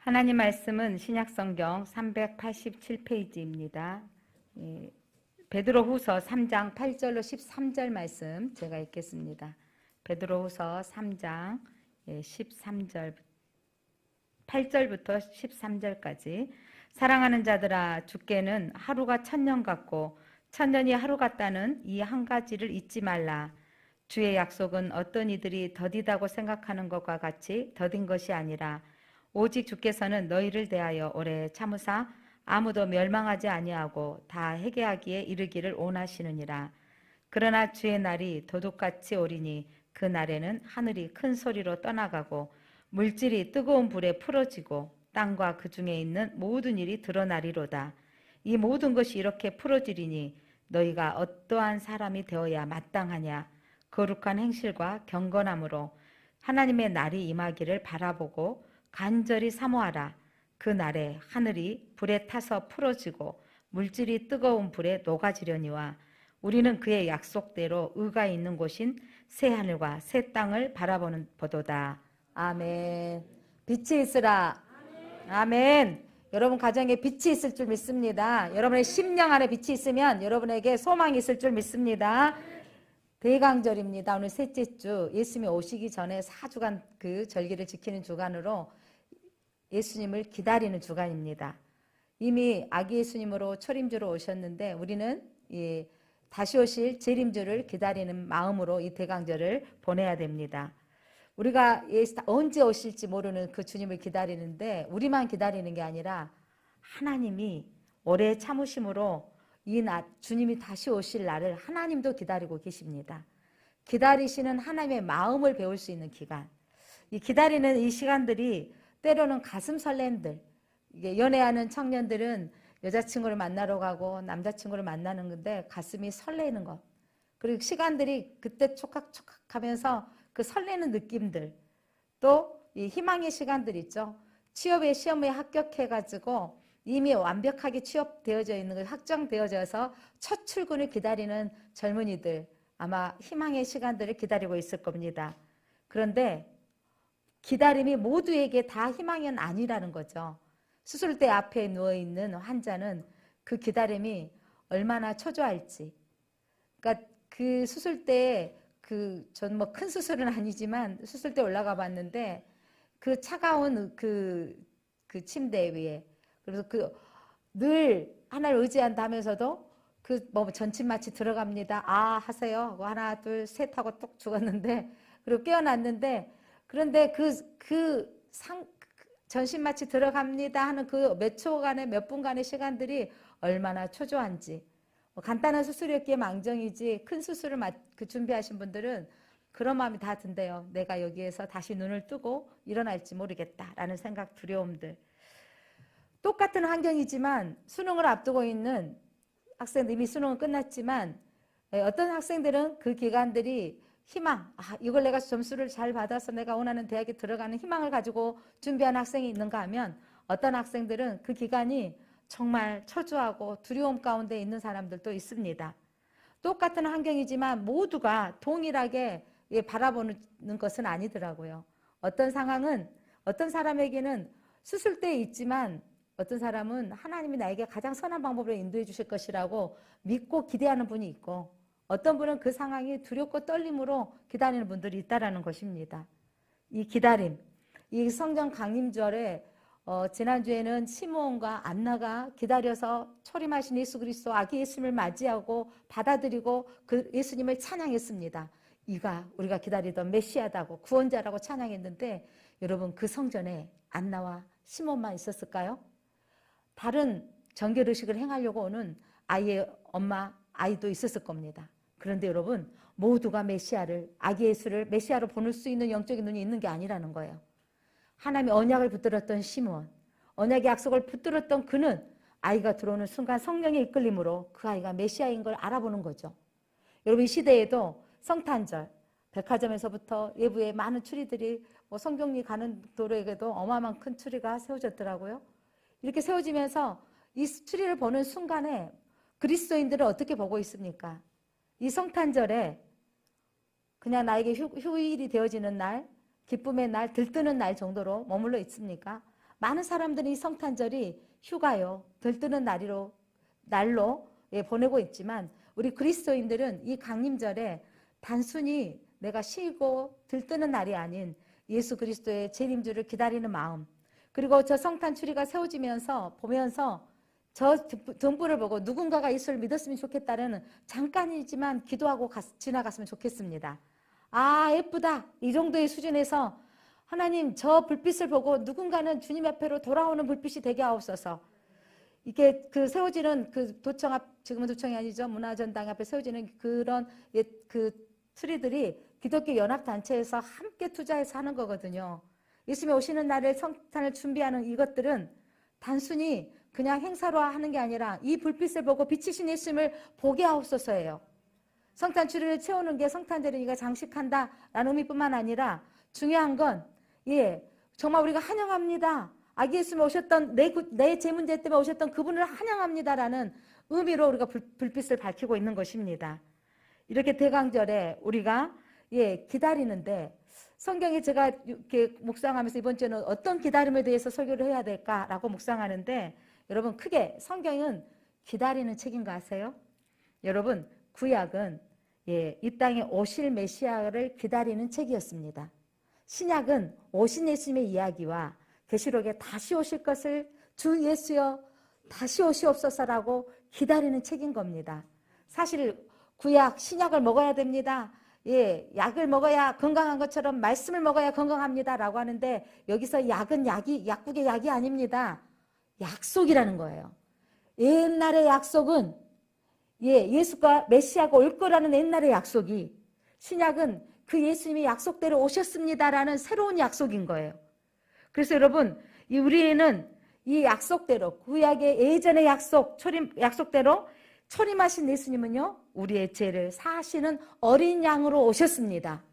하나님 말씀은 신약성경 387페이지입니다. 베드로후서 3장 8절로 13절 말씀 제가 읽겠습니다. 베드로후서 3장 13절 8절부터 13절까지. 사랑하는 자들아, 주께는 하루가 천년 같고 천년이 하루 같다는 이 한 가지를 잊지 말라. 주의 약속은 어떤 이들이 더디다고 생각하는 것과 같이 더딘 것이 아니라 오직 주께서는 너희를 대하여 오래 참으사 아무도 멸망하지 아니하고 다 회개하기에 이르기를 원하시느니라. 그러나 주의 날이 도둑같이 오리니 그 날에는 하늘이 큰 소리로 떠나가고 물질이 뜨거운 불에 풀어지고 땅과 그 중에 있는 모든 일이 드러나리로다. 이 모든 것이 이렇게 풀어지리니 너희가 어떠한 사람이 되어야 마땅하냐. 거룩한 행실과 경건함으로 하나님의 날이 임하기를 바라보고 간절히 사모하라. 그 날에 하늘이 불에 타서 풀어지고 물질이 뜨거운 불에 녹아지려니와 우리는 그의 약속대로 의가 있는 곳인 새 하늘과 새 땅을 바라보는 보도다. 아멘. 빛이 있으라. 아멘. 여러분 가정에 빛이 있을 줄 믿습니다. 여러분의 심령 안에 빛이 있으면 여러분에게 소망이 있을 줄 믿습니다. 대강절입니다. 오늘 셋째 주, 예수님이 오시기 전에 4주간 그 절기를 지키는 주간으로 예수님을 기다리는 주간입니다. 이미 아기 예수님으로 초림주로 오셨는데 우리는 다시 오실 재림주를 기다리는 마음으로 이 대강절을 보내야 됩니다. 우리가 언제 오실지 모르는 그 주님을 기다리는데 우리만 기다리는 게 아니라 하나님이 오래 참으심으로 주님이 다시 오실 날을 하나님도 기다리고 계십니다. 기다리시는 하나님의 마음을 배울 수 있는 기간. 이 기다리는 이 시간들이 때로는 가슴 설렘들. 연애하는 청년들은 여자친구를 만나러 가고 남자친구를 만나는 건데 가슴이 설레는 것. 그리고 시간들이 그때 촉각촉각하면서 그 설레는 느낌들. 또 이 희망의 시간들 있죠. 취업의 시험에 합격해가지고 이미 완벽하게 취업되어져 있는 것, 확정되어져서 첫 출근을 기다리는 젊은이들, 아마 희망의 시간들을 기다리고 있을 겁니다. 그런데 기다림이 모두에게 다 희망은 아니라는 거죠. 수술대 앞에 누워있는 환자는 그 기다림이 얼마나 초조할지. 그러니까 그 수술대에 전 뭐 큰 수술은 아니지만 수술대 올라가 봤는데 그 차가운 그 침대 위에 그래서 늘 하나를 의지한다면서도 뭐 전신 마취 들어갑니다. 아 하세요 하고 하나 둘 셋 하고 뚝 죽었는데 그리고 깨어났는데 그런데 전신 마취 들어갑니다 하는 그 몇 초간의 몇 분간의 시간들이 얼마나 초조한지. 뭐 간단한 수술이었기에 망정이지 큰 수술을 준비하신 분들은 그런 마음이 다 든대요. 내가 여기에서 다시 눈을 뜨고 일어날지 모르겠다라는 생각, 두려움들. 똑같은 환경이지만 수능을 앞두고 있는 학생들, 이미 수능은 끝났지만 어떤 학생들은 그 기간들이 희망, 이걸 내가 점수를 잘 받아서 내가 원하는 대학에 들어가는 희망을 가지고 준비하는 학생이 있는가 하면 어떤 학생들은 그 기간이 정말 초조하고 두려움 가운데 있는 사람들도 있습니다. 똑같은 환경이지만 모두가 동일하게 바라보는 것은 아니더라고요. 어떤 상황은 어떤 사람에게는 수술대에 있지만 어떤 사람은 하나님이 나에게 가장 선한 방법으로 인도해 주실 것이라고 믿고 기대하는 분이 있고 어떤 분은 그 상황이 두렵고 떨림으로 기다리는 분들이 있다는 것입니다. 이 기다림, 이 성경 강림절에 지난주에는 시므온과 안나가 기다려서 초림하신 예수 그리스도 아기 예수님을 맞이하고 받아들이고 그 예수님을 찬양했습니다. 이가 우리가 기다리던 메시아다고 구원자라고 찬양했는데 여러분 그 성전에 안나와 시몬만 있었을까요? 다른 정결의식을 행하려고 오는 아이의 엄마, 아이도 있었을 겁니다. 그런데 여러분 모두가 메시아를, 아기 예수를 메시아로 보낼 수 있는 영적인 눈이 있는 게 아니라는 거예요. 하나님의 언약을 붙들었던 시므온, 언약의 약속을 붙들었던 그는 아이가 들어오는 순간 성령의 이끌림으로 그 아이가 메시아인 걸 알아보는 거죠. 여러분 이 시대에도 성탄절, 백화점에서부터 외부에 많은 추리들이 성경리 가는 도로에도 어마어마한 큰 추리가 세워졌더라고요. 이렇게 세워지면서 이 추리를 보는 순간에 그리스도인들을 어떻게 보고 있습니까? 이 성탄절에 그냥 나에게 휴일이 되어지는 날, 기쁨의 날, 들뜨는 날 정도로 머물러 있습니까? 많은 사람들이 이 성탄절이 휴가요, 들뜨는 날로 보내고 있지만 우리 그리스도인들은 이 강림절에 단순히 내가 쉬고 들뜨는 날이 아닌 예수 그리스도의 재림주를 기다리는 마음, 그리고 저 성탄 추리가 세워지면서 보면서 저 등불을 보고 누군가가 예수를 믿었으면 좋겠다는 잠깐이지만 기도하고 지나갔으면 좋겠습니다. 아, 예쁘다, 이 정도의 수준에서 하나님 저 불빛을 보고 누군가는 주님 앞으로 돌아오는 불빛이 되게 하옵소서. 이게 그 세워지는 그 도청 앞, 지금은 도청이 아니죠, 문화전당 앞에 세워지는 그런 그 트리들이 기독교 연합단체에서 함께 투자해서 하는 거거든요. 예수님이 오시는 날에 성탄을 준비하는 이것들은 단순히 그냥 행사로 하는 게 아니라 이 불빛을 보고 비치신 예수님을 보게 하옵소서예요. 성탄 추리를 채우는 게 성탄절이니까 장식한다라는 의미뿐만 아니라 중요한 건 정말 우리가 환영합니다. 아기 예수님이 오셨던 내 제 문제 때문에 오셨던 그분을 환영합니다라는 의미로 우리가 불빛을 밝히고 있는 것입니다. 이렇게 대강절에 우리가 기다리는데 성경에 제가 이렇게 묵상하면서 이번 주에는 어떤 기다림에 대해서 설교를 해야 될까라고 묵상하는데, 여러분 크게 성경은 기다리는 책인 거 아세요? 여러분 구약은 이 땅에 오실 메시아를 기다리는 책이었습니다. 신약은 오신 예수님의 이야기와 계시록에 다시 오실 것을 주 예수여 다시 오시옵소서라고 기다리는 책인 겁니다. 사실 구약 신약을 먹어야 됩니다. 약을 먹어야 건강한 것처럼 말씀을 먹어야 건강합니다 라고 하는데, 여기서 약은 약국의 약이 아닙니다. 약속이라는 거예요. 옛날의 약속은 예수가 메시아가 올 거라는 옛날의 약속이, 신약은 그 예수님이 약속대로 오셨습니다라는 새로운 약속인 거예요. 그래서 여러분 우리는 이 약속대로, 구약의 예전의 약속대로 초림하신 예수님은요, 우리의 죄를 사하시는 어린 양으로 오셨습니다.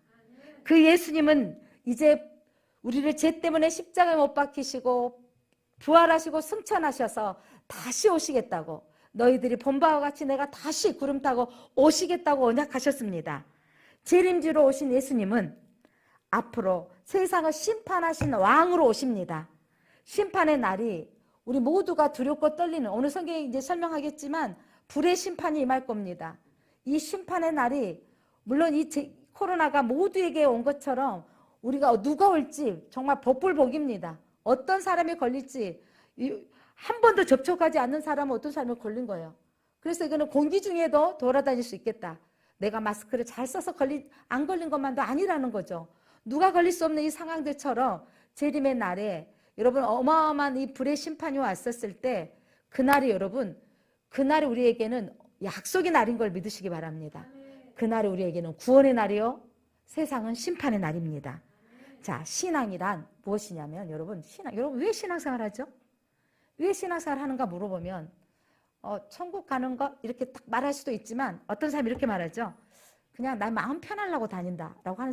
그 예수님은 이제 우리를 죄 때문에 십자가에 못 박히시고 부활하시고 승천하셔서 다시 오시겠다고, 너희들이 본 바와 같이 내가 다시 구름 타고 오시겠다고 언약하셨습니다. 재림주로 오신 예수님은 앞으로 세상을 심판하신 왕으로 오십니다. 심판의 날이 우리 모두가 두렵고 떨리는, 오늘 성경이 이제 설명하겠지만 불의 심판이 임할 겁니다. 이 심판의 날이 물론 이 코로나가 모두에게 온 것처럼 우리가 누가 올지 정말 복불복입니다. 어떤 사람이 걸릴지, 한 번도 접촉하지 않는 사람은 어떤 사람이 걸린 거예요. 그래서 이거는 공기 중에도 돌아다닐 수 있겠다. 내가 마스크를 잘 써서 안 걸린 것만도 아니라는 거죠. 누가 걸릴 수 없는 이 상황들처럼 재림의 날에 여러분 어마어마한 이 불의 심판이 왔었을 때, 그날이 그날이 우리에게는 약속의 날인 걸 믿으시기 바랍니다. 그날이 우리에게는 구원의 날이요, 세상은 심판의 날입니다. 자, 신앙이란 무엇이냐면, 여러분 왜 신앙생활 하죠? 왜 신앙생활 하는가 물어보면 천국 가는 거 이렇게 딱 말할 수도 있지만, 어떤 사람이 이렇게 말하죠. 그냥 나 마음 편하려고 다닌다라고 하는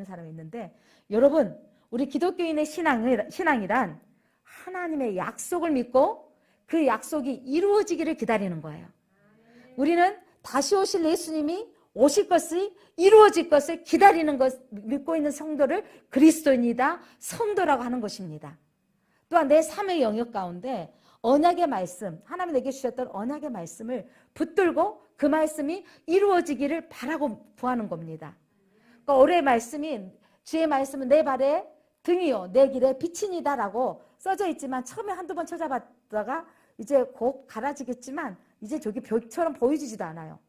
사람이 있는데, 여러분 우리 기독교인의 신앙이란 하나님의 약속을 믿고 그 약속이 이루어지기를 기다리는 거예요. 우리는 다시 오실 예수님이 오실 것이 이루어질 것을 기다리는 것, 믿고 있는 성도를 그리스도인이다, 성도라고 하는 것입니다. 또한 내 삶의 영역 가운데 언약의 말씀, 하나님이 내게 주셨던 언약의 말씀을 붙들고 그 말씀이 이루어지기를 바라고 구하는 겁니다. 그러니까 올해의 말씀이, 주의 말씀은 내 발에 등이요 내 길에 빛이니다 라고 써져 있지만, 처음에 한두 번 찾아봤다가 이제 곧 갈아지겠지만 이제 저기 벽처럼 보여지지도 않아요.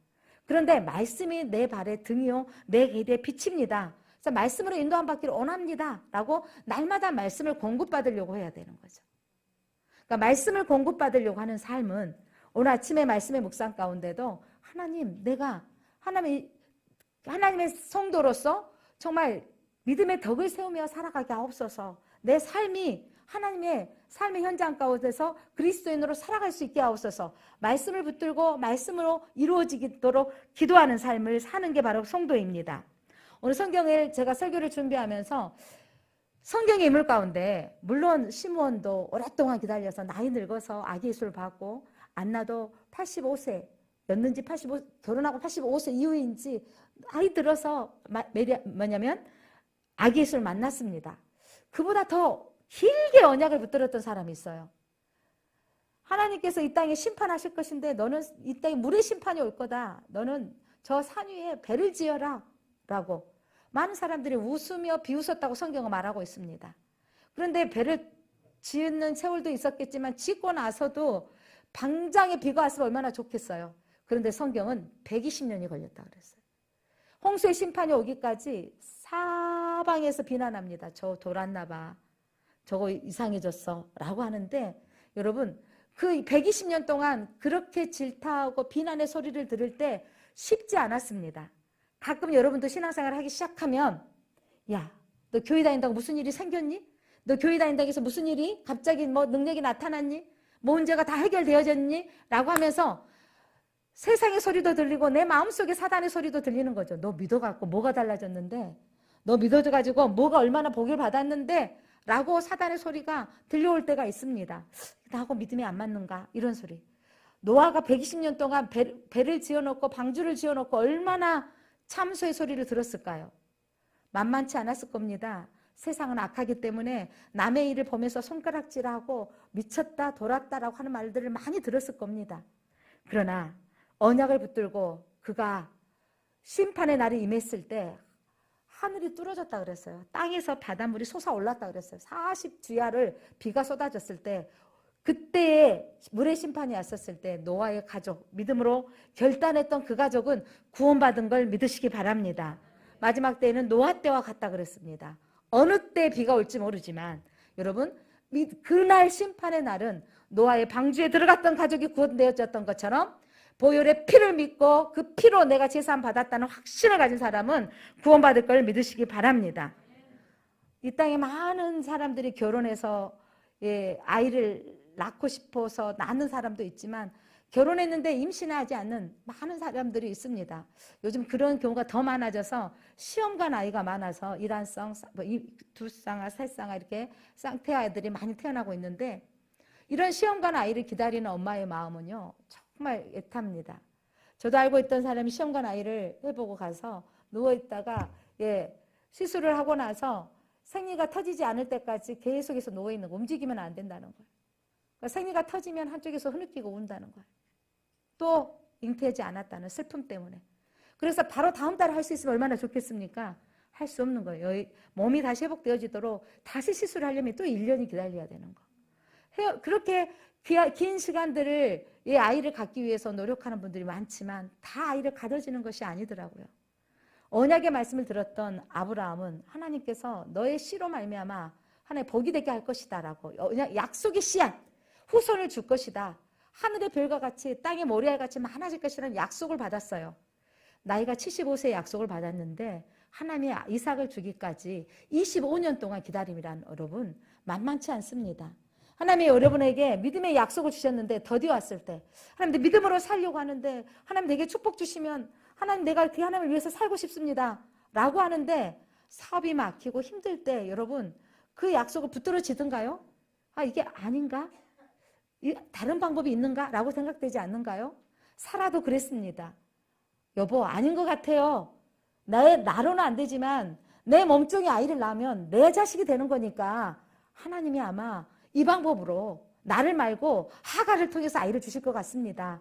그런데 말씀이 내 발에 등이요 내 길에 빛입니다. 그래서 말씀으로 인도함 받기를 원합니다 라고 날마다 말씀을 공급받으려고 해야 되는 거죠. 그러니까 말씀을 공급받으려고 하는 삶은, 오늘 아침에 말씀의 묵상 가운데도 내가 하나님의 성도로서 정말 믿음의 덕을 세우며 살아가게 하옵소서. 내 삶이 하나님의 삶의 현장 가운데서 그리스도인으로 살아갈 수 있게 하옵소서. 말씀을 붙들고 말씀으로 이루어지도록 기도하는 삶을 사는 게 바로 성도입니다. 오늘 성경을 제가 설교를 준비하면서 성경의 인물 가운데, 물론 시므온도 오랫동안 기다려서 나이 늙어서 아기 예수를 받고, 안나도 85세였는지 결혼하고 85세 이후인지 나이 들어서 뭐냐면 아기 예수를 만났습니다. 그보다 더 길게 언약을 붙들었던 사람이 있어요. 하나님께서 이 땅에 심판하실 것인데 너는 이 땅에 물의 심판이 올 거다. 너는 저 산 위에 배를 지어라 라고 많은 사람들이 웃으며 비웃었다고 성경은 말하고 있습니다. 그런데 배를 짓는 세월도 있었겠지만 짓고 나서도 방장에 비가 왔으면 얼마나 좋겠어요. 그런데 성경은 120년이 걸렸다 그랬어요. 홍수의 심판이 오기까지 사방에서 비난합니다. 저 돌았나 봐. 저거 이상해졌어 라고 하는데 여러분 그 120년 동안 그렇게 질타하고 비난의 소리를 들을 때 쉽지 않았습니다. 가끔 여러분도 신앙생활을 하기 시작하면 야, 너 교회 다닌다고 무슨 일이 생겼니? 너 교회 다닌다고 해서 무슨 일이 갑자기 뭐 능력이 나타났니? 뭐 문제가 다 해결되어졌니? 라고 하면서 세상의 소리도 들리고 내 마음속에 사단의 소리도 들리는 거죠. 너 믿어갖고 뭐가 달라졌는데? 너 믿어가지고 뭐가 얼마나 복을 받았는데? 라고 사단의 소리가 들려올 때가 있습니다. 나하고 믿음이 안 맞는가? 이런 소리. 노아가 120년 동안 배를 지어놓고 방주를 지어놓고 얼마나 참소의 소리를 들었을까요? 만만치 않았을 겁니다. 세상은 악하기 때문에 남의 일을 보면서 손가락질하고 미쳤다 돌았다라고 하는 말들을 많이 들었을 겁니다. 그러나 언약을 붙들고 그가 심판의 날이 임했을 때 하늘이 뚫어졌다 그랬어요. 땅에서 바닷물이 솟아올랐다 그랬어요. 40주야를 비가 쏟아졌을 때 그때의 물의 심판이 왔었을 때 노아의 가족, 믿음으로 결단했던 그 가족은 구원받은 걸 믿으시기 바랍니다. 마지막 때에는 노아 때와 같다 그랬습니다. 어느 때 비가 올지 모르지만 여러분 그날 심판의 날은 노아의 방주에 들어갔던 가족이 구원되어졌던 것처럼 보혈의 피를 믿고 그 피로 내가 제사함 받았다는 확신을 가진 사람은 구원받을 걸 믿으시기 바랍니다. 이 땅에 많은 사람들이 결혼해서 아이를 낳고 싶어서 낳는 사람도 있지만 결혼했는데 임신하지 않는 많은 사람들이 있습니다. 요즘 그런 경우가 더 많아져서 시험관 아이가 많아서 일환성, 두쌍아, 세쌍아 이렇게 쌍태 아이들이 많이 태어나고 있는데 이런 시험관 아이를 기다리는 엄마의 마음은요 정말 애탑니다. 저도 알고 있던 사람이 시험관 아이를 해보고 가서 누워있다가 시술을 하고 나서 생리가 터지지 않을 때까지 계속해서 누워있는 거, 움직이면 안 된다는 거예요. 그러니까 생리가 터지면 한쪽에서 흐느끼고 운다는 거예요. 또 잉태하지 않았다는 슬픔 때문에. 그래서 바로 다음 달에 할 수 있으면 얼마나 좋겠습니까? 할 수 없는 거예요. 몸이 다시 회복되어지도록 다시 시술을 하려면 또 1년이 기다려야 되는 거. 그렇게 긴 시간들을 이 아이를 갖기 위해서 노력하는 분들이 많지만 다 아이를 가져지는 것이 아니더라고요. 언약의 말씀을 들었던 아브라함은 하나님께서 너의 씨로 말미암아 하나님 복이 되게 할 것이다 라고 약속의 씨앗 후손을 줄 것이다. 하늘의 별과 같이 땅의 모래알 같이 많아질 것이라는 약속을 받았어요. 나이가 75세의 약속을 받았는데 하나님이 이삭을 주기까지 25년 동안 기다림이란 여러분 만만치 않습니다. 하나님이 여러분에게 믿음의 약속을 주셨는데 더디 왔을 때 하나님 내 믿음으로 살려고 하는데 하나님 내게 축복 주시면 하나님 내가 그 하나님을 위해서 살고 싶습니다 라고 하는데 사업이 막히고 힘들 때 여러분 그 약속을 붙들어지든가요? 아 이게 아닌가? 다른 방법이 있는가? 라고 생각되지 않는가요? 사라도 그랬습니다. 여보 아닌 것 같아요. 나로는 안 되지만 내 몸종이 아이를 낳으면 내 자식이 되는 거니까 하나님이 아마 이 방법으로 나를 말고 하갈을 통해서 아이를 주실 것 같습니다.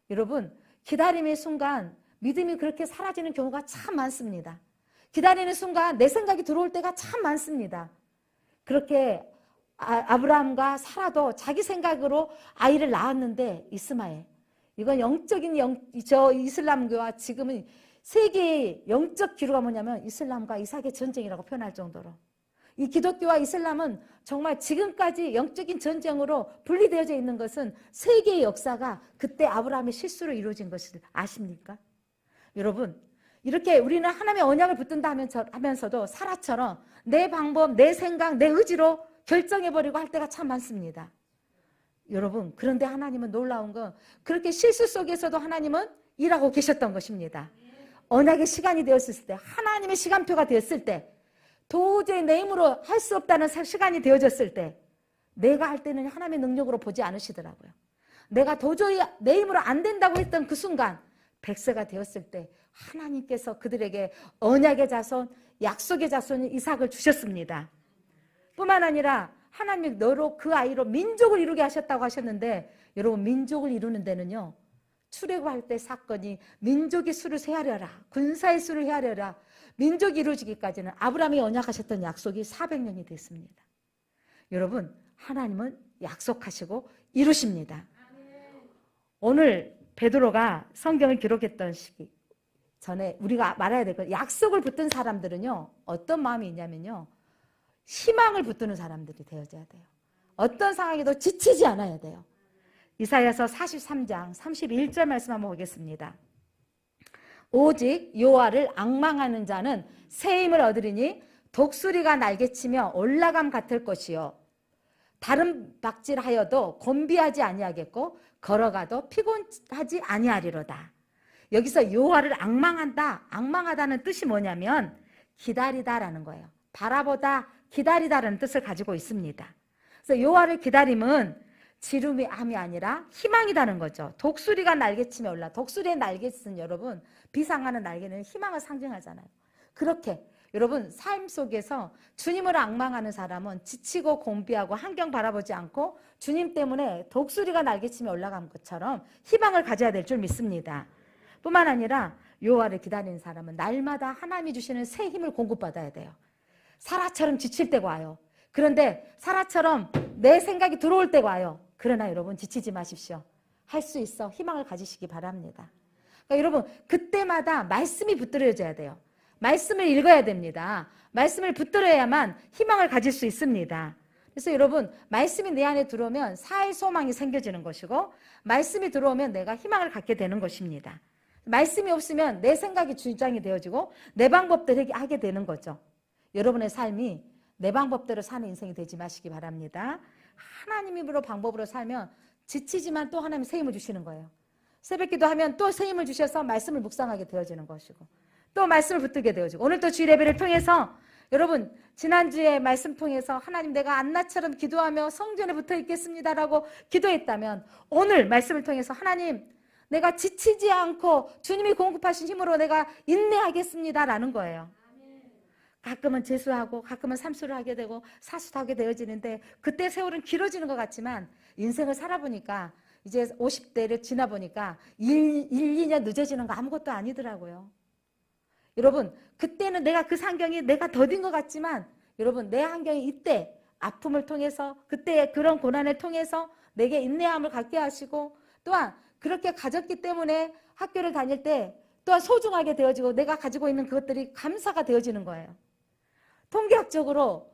여러분 기다림의 순간 믿음이 그렇게 사라지는 경우가 참 많습니다. 기다리는 순간 내 생각이 들어올 때가 참 많습니다. 그렇게 아브라함과 사라도 자기 생각으로 아이를 낳았는데 이스마엘 이건 영적인 이슬람교와 지금은 세계의 영적 기류가 뭐냐면 이슬람과 이삭의 전쟁이라고 표현할 정도로 이 기독교와 이슬람은 정말 지금까지 영적인 전쟁으로 분리되어져 있는 것은 세계의 역사가 그때 아브라함의 실수로 이루어진 것을 아십니까? 여러분 이렇게 우리는 하나님의 언약을 붙든다 하면서도 사라처럼 내 방법, 내 생각, 내 의지로 결정해버리고 할 때가 참 많습니다. 여러분 그런데 하나님은 놀라운 건 그렇게 실수 속에서도 하나님은 일하고 계셨던 것입니다. 언약의 시간이 되었을 때 하나님의 시간표가 되었을 때 도저히 내 힘으로 할 수 없다는 시간이 되어졌을 때 내가 할 때는 하나님의 능력으로 보지 않으시더라고요. 내가 도저히 내 힘으로 안 된다고 했던 그 순간 백세가 되었을 때 하나님께서 그들에게 언약의 자손, 약속의 자손 이삭을 주셨습니다. 뿐만 아니라 하나님이 너로 그 아이로 민족을 이루게 하셨다고 하셨는데 여러분 민족을 이루는 데는요. 출애굽할 때 사건이 민족의 수를 세하려라. 군사의 수를 헤아려라. 민족이 이루어지기까지는 아브라함이 언약하셨던 약속이 400년이 됐습니다. 여러분 하나님은 약속하시고 이루십니다. 오늘 베드로가 성경을 기록했던 시기 전에 우리가 말해야 될 것, 약속을 붙든 사람들은요 어떤 마음이 있냐면요 희망을 붙드는 사람들이 되어져야 돼요. 어떤 상황에도 지치지 않아야 돼요. 이사야서 43장 31절 말씀 한번 보겠습니다. 오직 여호와를 앙망하는 자는 새 힘을 얻으리니 독수리가 날개치며 올라감 같을 것이요 다른 박질하여도 곤비하지 아니하겠고 걸어가도 피곤하지 아니하리로다. 여기서 여호와를 앙망한다. 앙망하다는 뜻이 뭐냐면 기다리다라는 거예요. 바라보다 기다리다라는 뜻을 가지고 있습니다. 그래서 여호와를 기다림은 지름이 암이 아니라 희망이라는 거죠. 독수리가 날개치며 올라. 독수리의 날개짓은 여러분 비상하는 날개는 희망을 상징하잖아요. 그렇게 여러분 삶 속에서 주님을 앙망하는 사람은 지치고 곤비하고 환경 바라보지 않고 주님 때문에 독수리가 날개치며 올라간 것처럼 희망을 가져야 될 줄 믿습니다. 뿐만 아니라 여호와를 기다리는 사람은 날마다 하나님이 주시는 새 힘을 공급받아야 돼요. 사라처럼 지칠 때가 와요. 그런데 사라처럼 내 생각이 들어올 때가 와요. 그러나 여러분 지치지 마십시오. 할 수 있어. 희망을 가지시기 바랍니다. 그러니까 여러분 그때마다 말씀이 붙들어져야 돼요. 말씀을 읽어야 됩니다. 말씀을 붙들어야만 희망을 가질 수 있습니다. 그래서 여러분 말씀이 내 안에 들어오면 사회 소망이 생겨지는 것이고 말씀이 들어오면 내가 희망을 갖게 되는 것입니다. 말씀이 없으면 내 생각이 주장이 되어지고 내 방법대로 하게 되는 거죠. 여러분의 삶이 내 방법대로 사는 인생이 되지 마시기 바랍니다. 하나님으로 방법으로 살면 지치지만 또 하나님이 새 힘을 주시는 거예요. 새벽기도 하면 또 새 힘을 주셔서 말씀을 묵상하게 되어지는 것이고 또 말씀을 붙들게 되어지고 오늘 또 주일 예배를 통해서 여러분 지난주에 말씀 통해서 하나님 내가 안나처럼 기도하며 성전에 붙어 있겠습니다라고 기도했다면 오늘 말씀을 통해서 하나님 내가 지치지 않고 주님이 공급하신 힘으로 내가 인내하겠습니다라는 거예요. 가끔은 재수하고 가끔은 삼수를 하게 되고 사수도 하게 되어지는데 그때 세월은 길어지는 것 같지만 인생을 살아보니까 이제 50대를 지나보니까 2년 늦어지는 거 아무것도 아니더라고요. 여러분 그때는 내가 그 환경이 내가 더딘 것 같지만 여러분 내 환경이 이때 아픔을 통해서 그때의 그런 고난을 통해서 내게 인내함을 갖게 하시고 또한 그렇게 가졌기 때문에 학교를 다닐 때 또한 소중하게 되어지고 내가 가지고 있는 그것들이 감사가 되어지는 거예요. 통계학적으로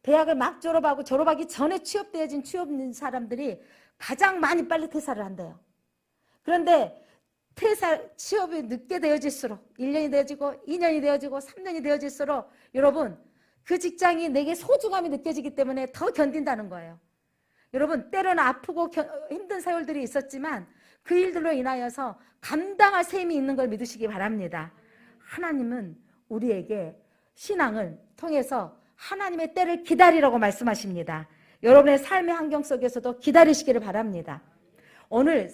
대학을 막 졸업하기 전에 취업되어진 취업인 사람들이 가장 많이 빨리 퇴사를 한대요. 그런데 취업이 늦게 되어질수록 1년이 되어지고 2년이 되어지고 3년이 되어질수록 여러분 그 직장이 내게 소중함이 느껴지기 때문에 더 견딘다는 거예요. 여러분 때로는 아프고 힘든 세월들이 있었지만 그 일들로 인하여서 감당할 셈이 있는 걸 믿으시기 바랍니다. 하나님은 우리에게 신앙을 통해서 하나님의 때를 기다리라고 말씀하십니다. 여러분의 삶의 환경 속에서도 기다리시기를 바랍니다. 오늘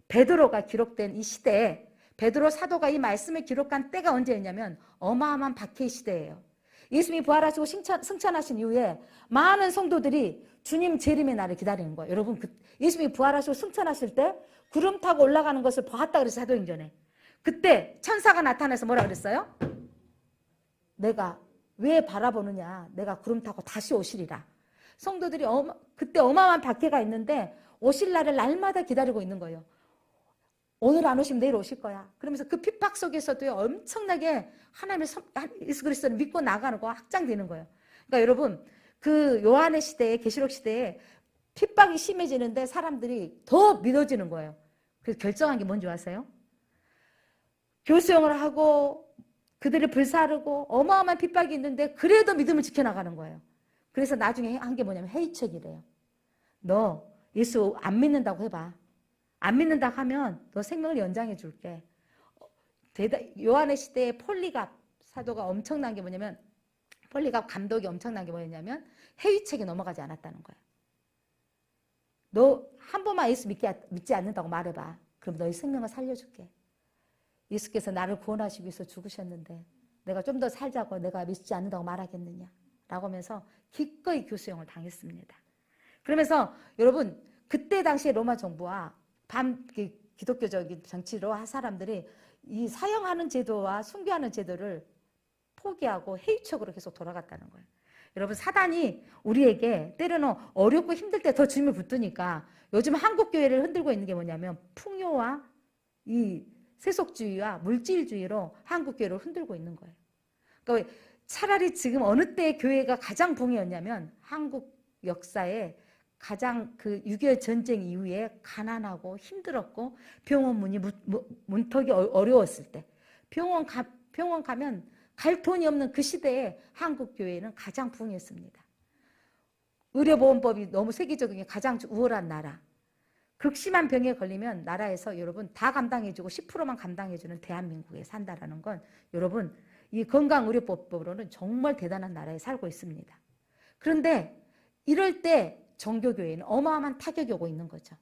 베드로가 기록된 이 시대에 베드로 사도가 이 말씀을 기록한 때가 언제였냐면 어마어마한 박해의 시대예요. 예수님이 부활하시고 승천하신 이후에 많은 성도들이 주님 재림의 날을 기다리는 거예요. 여러분 예수님이 부활하시고 승천하실 때 구름 타고 올라가는 것을 보았다 그랬어요. 사도행전에. 그때 천사가 나타나서 뭐라 그랬어요? 내가 왜 바라보느냐. 내가 구름 타고 다시 오시리라. 성도들이 그때 어마어마한 박해가 있는데 오실 날을 날마다 기다리고 있는 거예요. 오늘 안 오시면 내일 오실 거야. 그러면서 그 핍박 속에서도 엄청나게 하나님의 예수 그리스도를 믿고 나가는 거 확장되는 거예요. 그러니까 여러분 그 요한의 시대에 계시록 시대에 핍박이 심해지는데 사람들이 더 믿어지는 거예요. 그래서 결정한 게 뭔지 아세요? 교수형을 하고 그들을 불사르고 어마어마한 핍박이 있는데 그래도 믿음을 지켜나가는 거예요. 그래서 나중에 한 게 뭐냐면 회의책이래요. 너 예수 안 믿는다고 해봐. 안 믿는다고 하면 너 생명을 연장해 줄게. 요한의 시대에 폴리갑 사도가 엄청난 게 뭐냐면 폴리갑 감독이 엄청난 게 뭐였냐면 회의책에 넘어가지 않았다는 거예요. 너 한 번만 예수 믿지 않는다고 말해봐. 그럼 너의 생명을 살려줄게. 예수께서 나를 구원하시기 위해서 죽으셨는데 내가 좀 더 살자고 내가 믿지 않는다고 말하겠느냐 라고 하면서 기꺼이 교수형을 당했습니다. 그러면서 여러분 그때 당시에 로마 정부와 기독교적인 정치로 한 사람들이 이 사형하는 제도와 순교하는 제도를 포기하고 해유척으로 계속 돌아갔다는 거예요. 여러분 사단이 우리에게 때로는 어렵고 힘들 때 더 주님을 붙드니까 요즘 한국교회를 흔들고 있는 게 뭐냐면 풍요와 이 세속주의와 물질주의로 한국교회를 흔들고 있는 거예요. 그러니까 차라리 지금 어느 때 교회가 가장 붕이었냐면 한국 역사에 가장 그 6.25 전쟁 이후에 가난하고 힘들었고 병원 문턱이 어려웠을 때 병원 가면 갈 돈이 없는 그 시대에 한국교회는 가장 붕했습니다. 의료보험법이 너무 세계적인 가장 우월한 나라. 극심한 병에 걸리면 나라에서 여러분 다 감당해주고 10%만 감당해주는 대한민국에 산다라는 건 여러분 이 건강의료법으로는 정말 대단한 나라에 살고 있습니다. 그런데 이럴 때 종교교회는 어마어마한 타격이 오고 있는 거죠.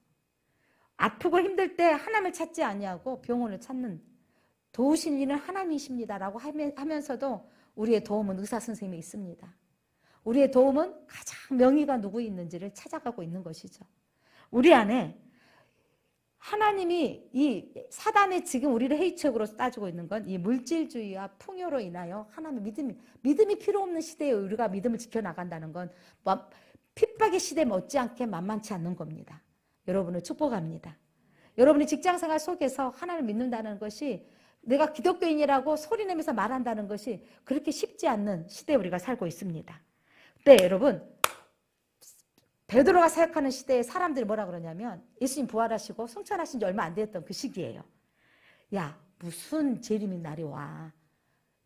아프고 힘들 때 하나님을 찾지 아니하고 병원을 찾는 도우신 이는 하나님이십니다라고 하면서도 우리의 도움은 의사 선생님이 있습니다. 우리의 도움은 가장 명의가 누구 있는지를 찾아가고 있는 것이죠. 우리 안에 하나님이 이 사단의 지금 우리를 해이책으로 따지고 있는 건 이 물질주의와 풍요로 인하여 하나님의 믿음이 필요 없는 시대에 우리가 믿음을 지켜나간다는 건 핍박의 시대 못지않게 만만치 않는 겁니다. 여러분을 축복합니다. 여러분이 직장생활 속에서 하나님을 믿는다는 것이 내가 기독교인이라고 소리내면서 말한다는 것이 그렇게 쉽지 않는 시대에 우리가 살고 있습니다. 네, 여러분 베드로가 사역하는 시대에 사람들이 뭐라 그러냐면 예수님 부활하시고 승천하신 지 얼마 안 됐던 그 시기예요. 야, 무슨 재림이 날이 와.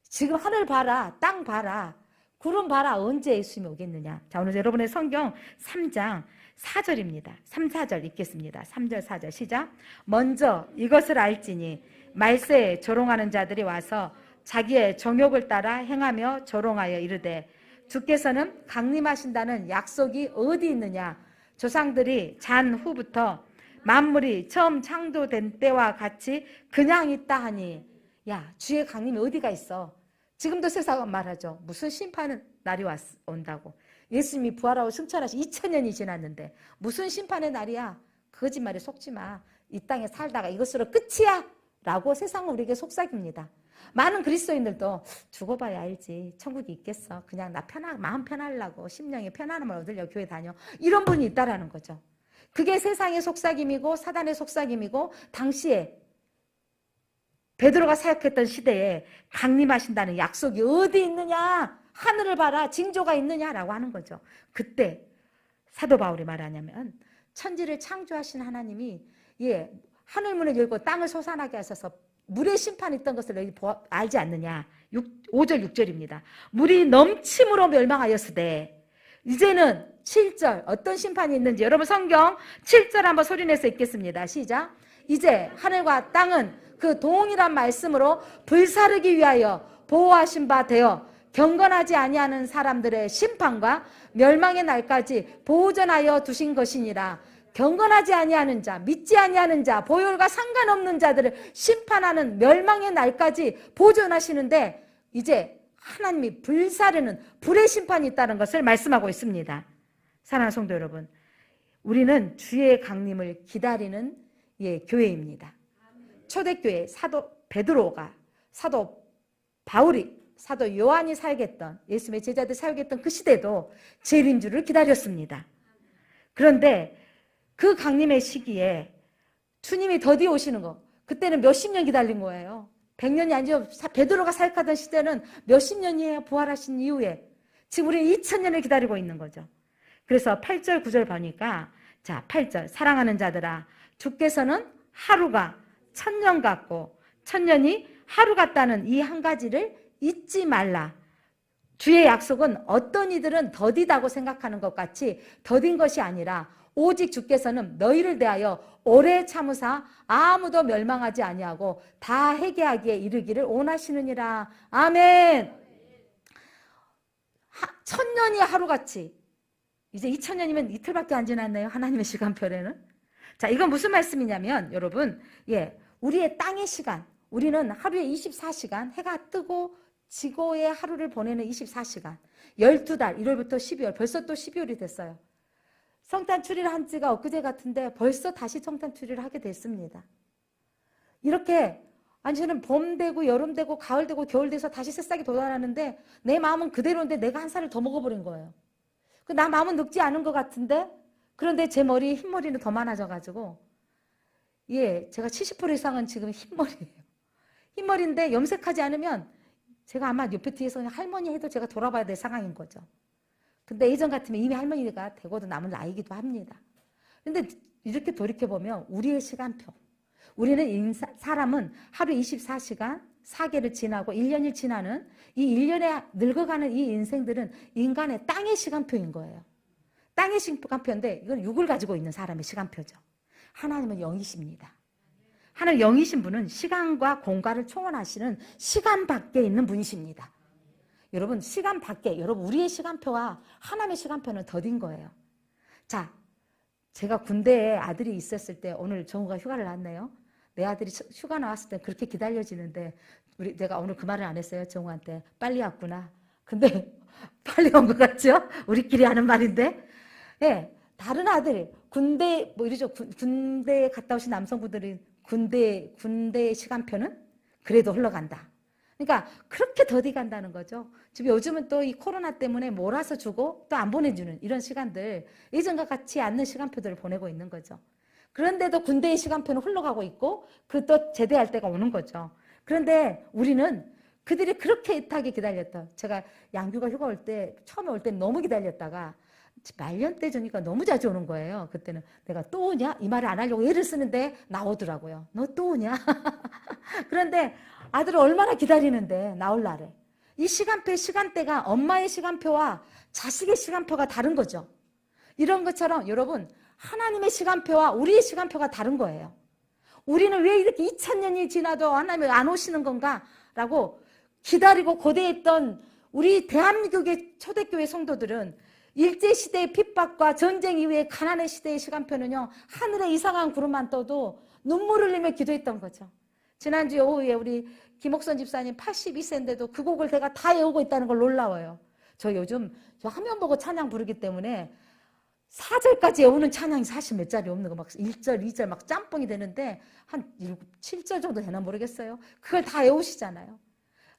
지금 하늘 봐라, 땅 봐라, 구름 봐라. 언제 예수님이 오겠느냐. 자, 오늘 여러분의 성경 3장 4절입니다. 3, 4절 읽겠습니다. 3절, 4절 시작. 먼저 이것을 알지니 말세에 조롱하는 자들이 와서 자기의 정욕을 따라 행하며 조롱하여 이르되 주께서는 강림하신다는 약속이 어디 있느냐. 조상들이 잔 후부터 만물이 처음 창조된 때와 같이 그냥 있다 하니. 야, 주의 강림이 어디가 있어. 지금도 세상은 말하죠. 무슨 심판의 날이 온다고. 예수님이 부활하고 승천하시 2000년이 지났는데 무슨 심판의 날이야. 거짓말에 속지 마. 이 땅에 살다가 이것으로 끝이야 라고 세상은 우리에게 속삭입니다. 많은 그리스도인들도 죽어봐야 알지. 천국이 있겠어. 그냥 나 마음 편하려고 심령의 편안함을 얻으려고 교회 다녀. 이런 분이 있다라는 거죠. 그게 세상의 속삭임이고 사단의 속삭임이고 당시에 베드로가 사역했던 시대에 강림하신다는 약속이 어디 있느냐. 하늘을 봐라. 징조가 있느냐라고 하는 거죠. 그때 사도 바울이 말하냐면 천지를 창조하신 하나님이 하늘문을 열고 땅을 솟아나게 하셔서 물의 심판이 있던 것을 너희 알지 않느냐. 5절 6절입니다. 물이 넘침으로 멸망하였으되 이제는 7절 어떤 심판이 있는지 여러분 성경 7절 한번 소리내서 읽겠습니다. 시작. 이제 하늘과 땅은 그 동일한 말씀으로 불사르기 위하여 보호하신 바 되어 경건하지 아니하는 사람들의 심판과 멸망의 날까지 보존하여 두신 것이니라. 경건하지 아니하는 자, 믿지 아니하는 자, 보혈과 상관없는 자들을 심판하는 멸망의 날까지 보존하시는데 이제 하나님이 불사르는 불의 심판이 있다는 것을 말씀하고 있습니다. 사랑하는 성도 여러분, 우리는 주의 강림을 기다리는 교회입니다. 초대교회 사도 베드로가, 사도 바울이, 사도 요한이 살겠던 예수님의 제자들 살겠던 그 시대도 재림주를 기다렸습니다. 그런데 그 강림의 시기에 주님이 더디 오시는 거 그때는 몇십 년 기다린 거예요. 100년이 아니죠. 베드로가 사역하던 시대는 몇십 년이에요. 부활하신 이후에. 지금 우리는 2000년을 기다리고 있는 거죠. 그래서 8절 9절 보니까 자 8절 사랑하는 자들아 주께서는 하루가 1000년 같고 1000년이 하루 같다는 이 한 가지를 잊지 말라. 주의 약속은 어떤 이들은 더디다고 생각하는 것 같이 더딘 것이 아니라 오직 주께서는 너희를 대하여 오래 참으사 아무도 멸망하지 아니하고 다 회개하기에 이르기를 원하시느니라. 아멘. 1000년이 하루같이 이제 2000년이면 이틀밖에 안 지났네요. 하나님의 시간표에는. 자, 이건 무슨 말씀이냐면 여러분 우리의 땅의 시간 우리는 하루에 24시간 해가 뜨고 지구의 하루를 보내는 24시간. 12달, 1월부터 12월. 벌써 또 12월이 됐어요. 성탄 추리를 한 지가 엊그제 같은데 벌써 다시 성탄 추리를 하게 됐습니다. 이렇게 아니 저는 봄 되고 여름 되고 가을 되고 겨울 돼서 다시 새싹이 돋아나는데 내 마음은 그대로인데 내가 한 살을 더 먹어버린 거예요. 나 마음은 늙지 않은 것 같은데 그런데 제 머리 흰머리는 더 많아져가지고 예, 제가 70% 이상은 지금 흰머리예요. 흰머리인데 염색하지 않으면 제가 아마 옆에 뒤에서 그냥 할머니 해도 제가 돌아봐야 될 상황인 거죠. 근데 예전 같으면 이미 할머니가 되고도 남은 나이기도 합니다. 근데 이렇게 돌이켜보면 우리의 시간표. 우리는 사람은 하루 24시간 4개를 지나고 1년이 지나는 이 1년에 늙어가는 이 인생들은 인간의 땅의 시간표인 거예요. 땅의 시간표인데 이건 육을 가지고 있는 사람의 시간표죠. 하나님은 영이십니다. 하나님 영이신 분은 시간과 공간을 초월하시는 시간 밖에 있는 분이십니다. 여러분 시간 밖에 여러분 우리의 시간표와 하나님의 시간표는 더딘 거예요. 자, 제가 군대에 아들이 있었을 때 오늘 정우가 휴가를 났네요. 내 아들이 휴가 나왔을 때 그렇게 기다려지는데 내가 오늘 그 말을 안 했어요. 정우한테. 빨리 왔구나. 근데 빨리 온 것 같죠? 우리끼리 하는 말인데. 예, 다른 아들 군대 뭐 이러죠. 군대에 갔다 오신 남성분들이 군대의 시간표는 그래도 흘러간다. 그러니까 그렇게 더디 간다는 거죠. 지금 요즘은 또 이 코로나 때문에 몰아서 주고 또 안 보내주는 이런 시간들 예전과 같지 않는 시간표들을 보내고 있는 거죠. 그런데도 군대의 시간표는 흘러가고 있고 그 또 제대할 때가 오는 거죠. 그런데 우리는 그들이 그렇게 애타게 기다렸다. 제가 양규가 휴가 올 때 처음에 올 때 너무 기다렸다가 말년 때 주니까 너무 자주 오는 거예요. 그때는 내가 또 오냐? 이 말을 안 하려고 애를 쓰는데 나오더라고요. 너 또 오냐? 그런데 아들을 얼마나 기다리는데 나올 날에. 이 시간표의 시간대가 엄마의 시간표와 자식의 시간표가 다른 거죠. 이런 것처럼 여러분 하나님의 시간표와 우리의 시간표가 다른 거예요. 우리는 왜 이렇게 2000년이 지나도 하나님이 안 오시는 건가? 라고 기다리고 고대했던 우리 대한민국의 초대교회 성도들은 일제시대의 핍박과 전쟁 이후의 가난의 시대의 시간표는요. 하늘에 이상한 구름만 떠도 눈물을 흘리며 기도했던 거죠. 지난주 오후에 우리 김옥선 집사님 82세인데도 그 곡을 제가 다 외우고 있다는 걸 놀라워요. 저 요즘 저 화면 보고 찬양 부르기 때문에 4절까지 외우는 찬양이 사실 몇 절이 없는 거 막 1절, 2절 막 짬뽕이 되는데 한 7절 정도 되나 모르겠어요. 그걸 다 외우시잖아요.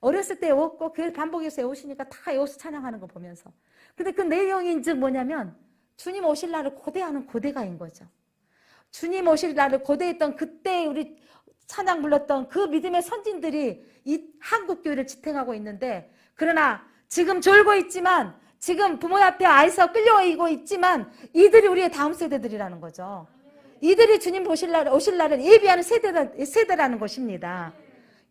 어렸을 때 외웠고 그 반복해서 외우시니까 다 외워서 찬양하는 거 보면서. 근데 그 내용이 즉 뭐냐면 주님 오실 날을 고대하는 고대가인 거죠. 주님 오실 날을 고대했던 그때 우리 찬양 불렀던 그 믿음의 선진들이 이 한국교회를 지탱하고 있는데 그러나 지금 졸고 있지만 지금 부모 앞에 아이서 끌려오고 있지만 이들이 우리의 다음 세대들이라는 거죠. 이들이 주님 오실 날을 예비하는 세대라는 것입니다.